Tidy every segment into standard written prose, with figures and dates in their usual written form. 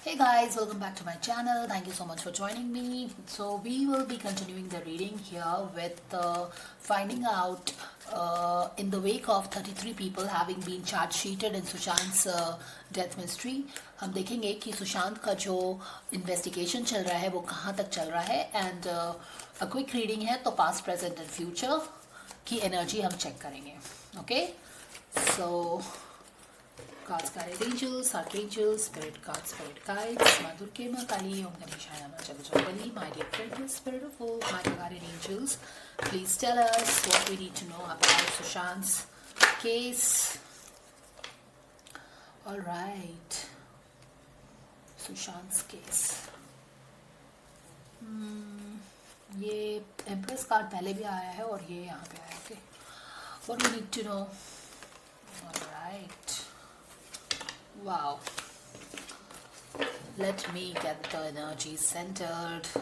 Hey guys, welcome back to my channel. Thank you so much for joining me. So we will be continuing the reading here with finding out in the wake of 33 people having been charge sheeted in Sushant death mystery. हम देखेंगे कि सुशांत का जो investigation चल रहा है वो कहाँ तक चल रहा है. एंड अ क्विक रीडिंग है तो पास्ट प्रेजेंट एंड फ्यूचर की एनर्जी हम चेक करेंगे. Okay, so God's guided angels, archangels, spirit guides, spirit guides, Madhurke Makali, Om Namo Shivaya, Jagajapali, my dear friend, spirit of hope, my guided angels, please tell us what we need to know about Sushant's case. All right, Sushant's case. ये empress card पहले भी आया है और ये यहाँ पे आया. Okay, what we need to know. All right. Wow. Let me get the energy centered.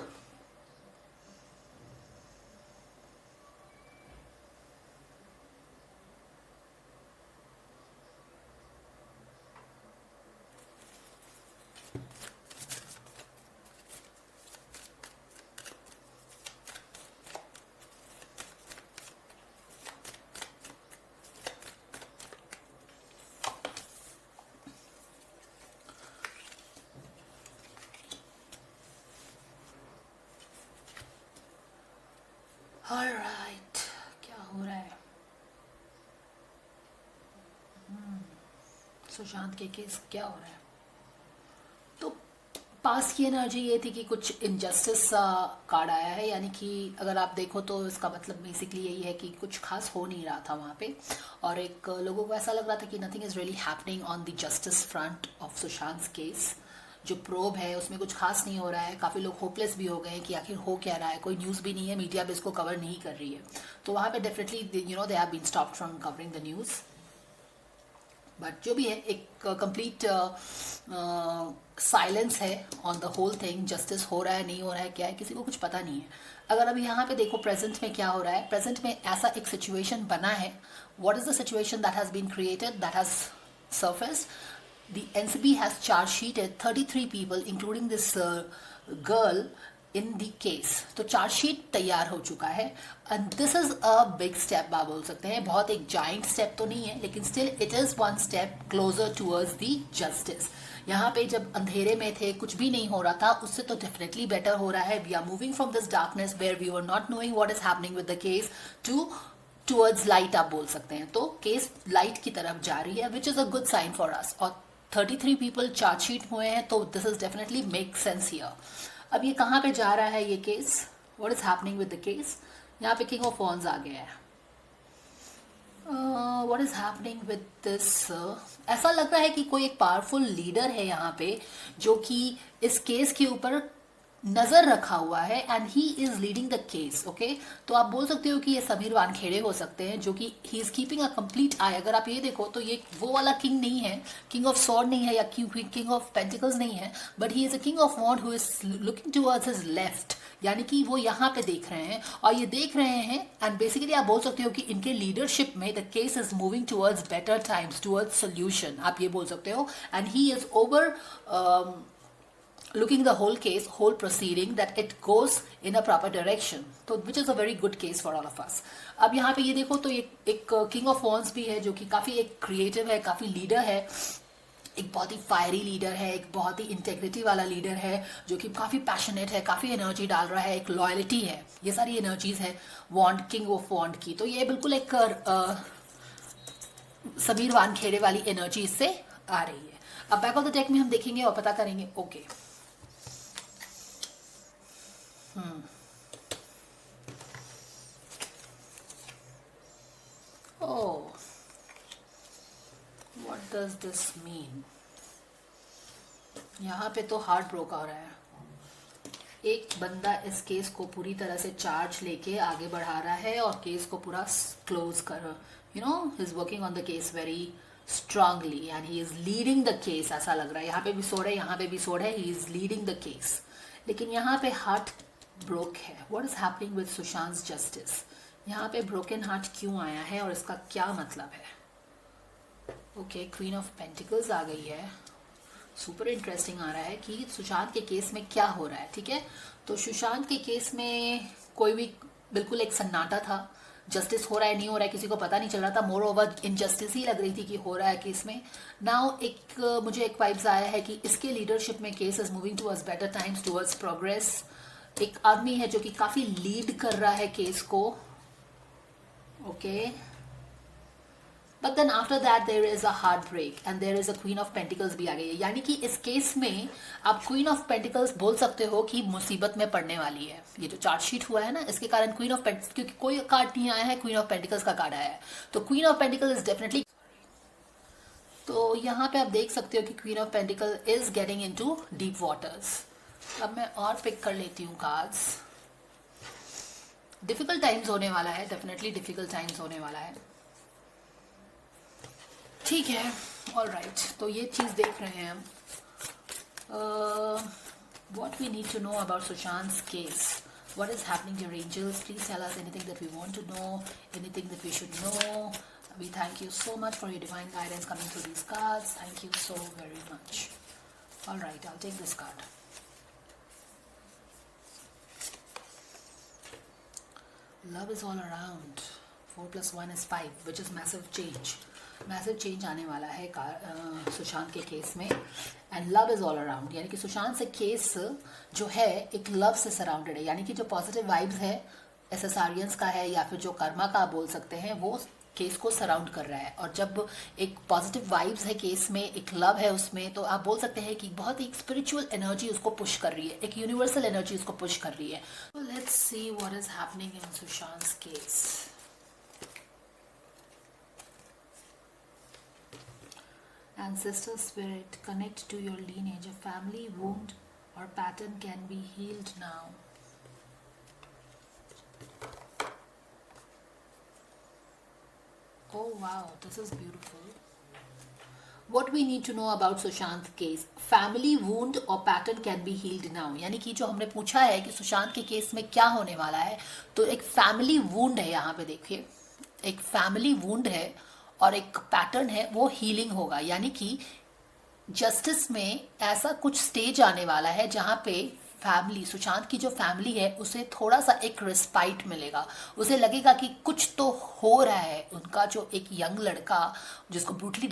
All right, क्या हो रहा है? सुशांत के केस क्या हो रहा है? तो पास की एनर्जी ये थी कि कुछ इनजस्टिस कार्ड आया है, यानी कि अगर आप देखो तो इसका मतलब बेसिकली यही है कि कुछ खास हो नहीं रहा था वहाँ पे, और एक लोगों को ऐसा लग रहा था कि nothing is really happening on the justice front of Sushant case. जो प्रोब है उसमें कुछ खास नहीं हो रहा है. काफ़ी लोग होपलेस भी हो गए हैं कि आखिर हो क्या रहा है. कोई न्यूज़ भी नहीं है, मीडिया भी इसको कवर नहीं कर रही है. तो वहाँ पे definitely they have been stopped from covering the news. But जो भी है, एक कंप्लीट साइलेंस है on the whole thing. Justice हो रहा है, नहीं हो रहा है, क्या है, किसी को कुछ पता नहीं है. अगर अभी यहाँ पे देखो प्रेजेंट में क्या हो रहा है. प्रेजेंट में ऐसा एक सिचुएशन बना है. What is the situation that has been created, that has surfaced? The NCB has charge sheeted 33 people, including this girl, in the case. तो चार्ज शीट तैयार हो चुका है. And this is a big step आप बोल सकते हैं. बहुत एक जाइंट स्टेप तो नहीं है, लेकिन still it is one step closer towards the justice. यहाँ पे जब अंधेरे में थे, कुछ भी नहीं हो रहा था, उससे तो डेफिनेटली बेटर हो रहा है. We are moving from this darkness where we were not knowing what is happening with the case towards light आप बोल सकते हैं. तो केस लाइट की तरफ जा रही है, which is a good sign for us. और 33 पीपल चार्जशीट हुए हैं, तो this is definitely make sense here. अब ये कहाँ पे जा रहा है ये केस? What is happening with the case? यहाँ पे किंग ऑफ वॉन्ड्स आ गया है. What is happening with this? ऐसा लग रहा है कि कोई एक पावरफुल लीडर है यहाँ पे, जो कि इस केस के ऊपर नजर रखा हुआ है and he is leading the case. Okay, तो आप बोल सकते हो कि ये समीर वानखेड़े हो सकते हैं, जो कि he is keeping a complete eye. अगर आप ये देखो तो ये वो वाला किंग नहीं है, किंग ऑफ सॉर्ड नहीं है, या किंग ऑफ पेंटिकल्स नहीं है, but he is a king of wand who is looking towards his left. यानी कि वो यहाँ पे देख रहे हैं, और ये देख रहे हैं, एंड बेसिकली आप बोल सकते हो कि इनके लीडरशिप में the case is moving towards better times, towards solution, आप ये बोल सकते हो. And he is over looking the whole case, whole proceeding, that it goes in a proper direction. तो which is a very good case for all of us. अब यहाँ पे ये देखो तो एक किंग ऑफ वॉन्ड्स भी है, जो कि काफ़ी एक क्रिएटिव है, काफ़ी लीडर है, एक बहुत ही फायरी लीडर है, एक बहुत ही इंटेग्रिटी वाला लीडर है, जो कि काफ़ी पैशनेट है, काफ़ी एनर्जी डाल रहा है, एक लॉयल्टी है. ये सारी एनर्जीज है वॉन्ड, किंग ऑफ वॉन्ड की. तो ये बिल्कुल एक समीर वानखेड़े वाली एनर्जी इससे आ रही है. अब बैक ऑफ द डेक में हम देखेंगे और पता करेंगे. Okay, Oh, what does this mean? यहाँ पे तो हार्ट ब्रोक हो रहा है. एक बंदा इस केस को पूरी तरह से चार्ज लेके आगे बढ़ा रहा है और केस को पूरा क्लोज कर, he is working on the case very strongly and he is leading the case. ऐसा लग रहा है. यहाँ पे भी सोड है, यहाँ पे भी सोड है, he is leading the case. लेकिन यहाँ पे हार्ट ब्रोक है. What is happening with Sushant justice? यहाँ पे ब्रोकन हार्ट क्यों आया है और इसका क्या मतलब है? ओके, क्वीन ऑफ पेंटिकल्स आ गई है. सुपर इंटरेस्टिंग आ रहा है कि सुशांत के केस में क्या हो रहा है, ठीक है। तो सुशांत के केस में कोई भी बिल्कुल एक सन्नाटा था, जस्टिस हो रहा है नहीं हो रहा है किसी को पता नहीं चल रहा था, मोर ओवर इनजस्टिस ही लग रही थी कि हो रहा है केस में। नाउ एक मुझे एक वाइब्स आया है कि इसके लीडरशिप में case is moving towards better times, towards progress. एक आदमी है जो कि काफी लीड कर रहा है केस को, okay. But then after that there is a heart break and there is a queen of pentacles भी आ गई है, यानी कि इस केस में आप क्वीन ऑफ पेंटिकल्स बोल सकते हो कि मुसीबत में पड़ने वाली है। ये जो चार्जशीट हुआ है ना, इसके कारण क्वीन ऑफ पेंटिकल्स, क्योंकि कोई कार्ड नहीं आया है, क्वीन ऑफ पेंटिकल्स का कार्ड आया है, तो queen of pentacle is definitely. तो यहाँ पे आप देख सकते हो कि queen of pentacle is getting into deep waters. अब मैं और पिक कर लेती हूँ कार्ड्स। डिफिकल्ट टाइम्स होने वाला है, डेफिनेटली डिफिकल्ट टाइम्स होने वाला है, ठीक है। ऑल राइट, तो ये चीज़ देख रहे हैं हम। What we need to know about Sushant case, what is happening, dear angels? Please tell us anything that we want to know, anything that we should know. We thank you so much for your divine guidance coming through these cards. Thank you so very much. All right, I'll take this card. Love is all around. 4 plus 1 is 5, which is massive change. Massive change आने वाला है सुशांत के case में। And love is all around, यानी कि सुशांत से case जो है एक लव से सराउंडेड है, यानी कि जो पॉजिटिव वाइब्स है एसेसारियंस का है या फिर जो कर्मा का बोल सकते हैं, वो केस को सराउंड कर रहा है। और जब एक पॉजिटिव वाइब्स है केस में, एक लव है उसमें, तो आप बोल सकते हैं कि बहुत ही स्पिरिचुअल एनर्जी उसको पुश कर रही है, एक यूनिवर्सल एनर्जी उसको पुश कर रही है। Let's see what is happening in Sushant case. Ancestor spirit, connect to your lineage. A family wound or pattern can be healed now. Oh wow, this is beautiful. What we need to know about Sushant case, family wound or pattern can be healed now, यानी कि जो हमने पूछा है कि सुशांत के case में क्या होने वाला है, तो एक फैमिली वुंड है, यहाँ पे देखिए एक फैमिली वुंड है और एक पैटर्न है, वो हीलिंग होगा। यानी कि जस्टिस में ऐसा कुछ स्टेज आने वाला है जहाँ पे फैमिली, सुशांत की जो फैमिली है उसे थोड़ा सा एक रिस्पाइट मिलेगा, उसे लगेगा कि कुछ तो हो रहा है। उनका जो एक यंग लड़का जिसको ब्रूटल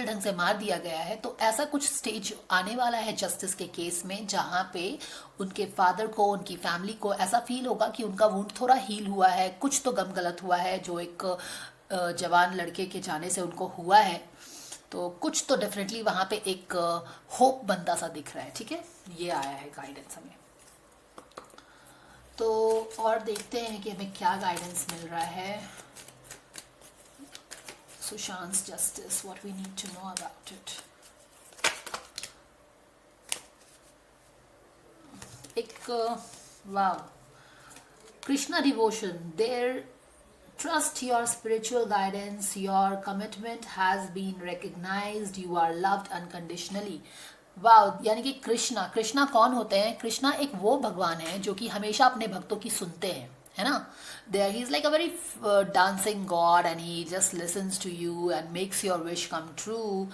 ढंग से मार दिया गया है, तो ऐसा कुछ स्टेज आने वाला है जस्टिस के केस में जहाँ पे उनके फादर को, उनकी फैमिली को ऐसा फील होगा कि उनका वुंड थोड़ा हील हुआ है, कुछ तो गम गलत हुआ है जो एक जवान लड़के के जाने से उनको हुआ है, तो कुछ तो डेफिनेटली वहाँ पे एक होप बनता सा दिख रहा है, ठीक है। ये आया है गाइडेंस हमें। तो और देखते हैं कि हमें क्या गाइडेंस मिल रहा है। Sushant justice, what we need to know about it. एक wow, Krishna devotion, there trust your spiritual guidance, your commitment has been recognized, you are loved unconditionally. वाव, यानी कि कृष्णा कौन होते हैं? कृष्णा एक वो भगवान है जो कि हमेशा अपने भक्तों की सुनते हैं, है ना। There he is like a very dancing god and he just listens to you and makes your wish come true.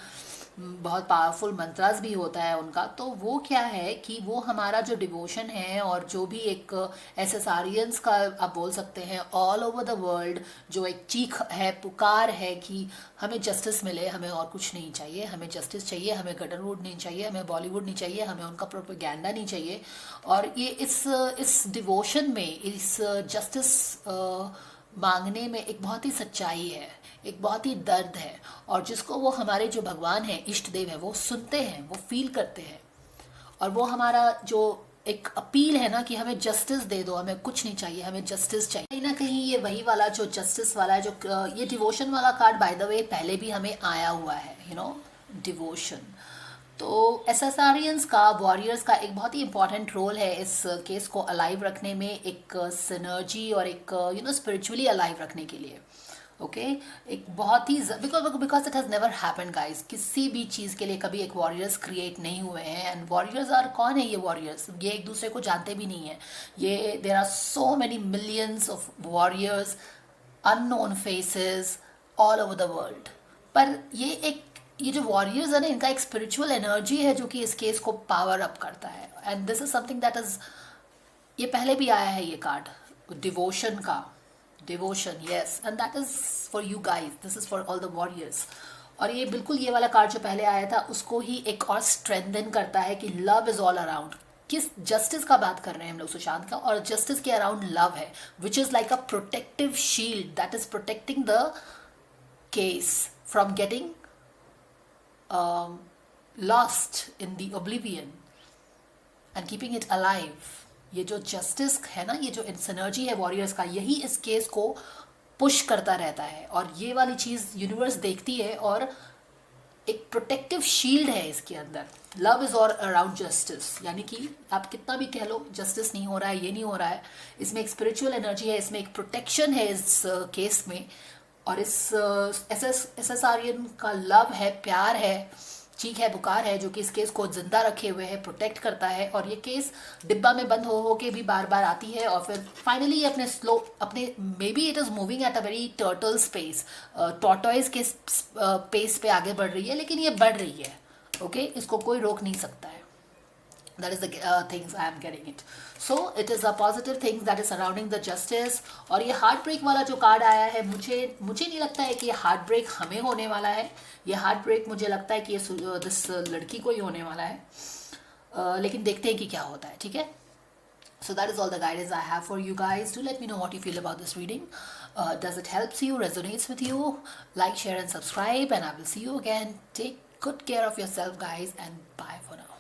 बहुत पावरफुल मंत्रास भी होता है उनका। तो वो क्या है कि वो हमारा जो डिवोशन है और जो भी एक एसेसारियंस का आप बोल सकते हैं ऑल ओवर द वर्ल्ड, जो एक चीख है, पुकार है कि हमें जस्टिस मिले, हमें और कुछ नहीं चाहिए, हमें जस्टिस चाहिए, हमें गटरवुड नहीं चाहिए, हमें बॉलीवुड नहीं चाहिए, हमें उनका प्रोपेगेंडा नहीं चाहिए। और ये इस डिवोशन में, इस जस्टिस मांगने में एक बहुत ही सच्चाई है, एक बहुत ही दर्द है, और जिसको वो हमारे जो भगवान है, इष्ट देव है, वो सुनते हैं, वो फील करते हैं। और वो हमारा जो एक अपील है ना कि हमें जस्टिस दे दो, हमें कुछ नहीं चाहिए, हमें जस्टिस चाहिए। कहीं ना कहीं ये वही वाला जो जस्टिस वाला है, जो ये डिवोशन वाला कार्ड बाय द वे पहले भी हमें आया हुआ है, यू नो, डिवोशन। तो एसेसारियंस का, वॉरियर्स का एक बहुत ही इंपॉर्टेंट रोल है इस केस को अलाइव रखने में, एक सिनर्जी और एक स्पिरिचुअली अलाइव रखने के लिए। ओके एक बहुत ही because it has never happen guys, किसी भी चीज़ के लिए कभी एक वॉरियर्स क्रिएट नहीं हुए हैं। एंड वॉरियर्स आर, कौन है ये वॉरियर्स? ये एक दूसरे को जानते भी नहीं है। ये there are so many millions of warriors, unknown faces all over the world. पर ये एक ये जो वॉरियर्स है ना, इनका एक स्पिरिचुअल एनर्जी है जो कि इस केस को पावर अप करता है, and this is something that is, ये पहले भी आया है ये कार्ड डिवोशन का, devotion, yes, and that is for you guys, this is for all the warriors. और ये बिल्कुल ये वाला कार्ड जो पहले आया था उसको ही एक और स्ट्रेंथन करता है कि लव इज ऑल अराउंड। किस जस्टिस का बात कर रहे हैं हम लोग सुशांत का, और जस्टिस के अराउंड लव है, which is like a protective shield that is protecting the case from getting lost in the oblivion and keeping it alive। ये जो जस्टिस है ना, ये जो सिनर्जी है वॉरियर्स का, यही इस केस को पुश करता रहता है, और ये वाली चीज़ यूनिवर्स देखती है, और एक प्रोटेक्टिव शील्ड है इसके अंदर। Love is all around justice, यानी कि आप कितना भी कह लो जस्टिस नहीं हो रहा है, ये नहीं हो रहा है, इसमें एक स्पिरिचुअल एनर्जी है, इसमें एक प्रोटेक्शन है इस केस में, और इस एसएसआरियन का लव है, प्यार है, चीख है, पुकार है, जो कि इस केस को जिंदा रखे हुए है, प्रोटेक्ट करता है। और ये केस डिब्बा में बंद हो के भी बार बार आती है, और फिर फाइनली ये अपने स्लो, अपने may be it is moving at a very turtle space, tortoise के पेस पे आगे बढ़ रही है, लेकिन ये बढ़ रही है, ओके, इसको कोई रोक नहीं सकता है। That is the things I am getting it. So it is a positive things that is surrounding the justice। और ये हार्ट ब्रेक वाला जो कार्ड आया है, मुझे नहीं लगता है कि ये हार्ट ब्रेक हमें होने वाला है। ये हार्ट ब्रेक मुझे लगता है कि ये दिस लड़की को ही होने वाला है, लेकिन देखते हैं कि क्या होता है, ठीक है। So that is all the guidance I have for you guys. Do let me know what you feel about this reading. Does it helps you, resonates with you? Like, share and subscribe, and I will see you again. Take good care of yourself guys, and bye for now.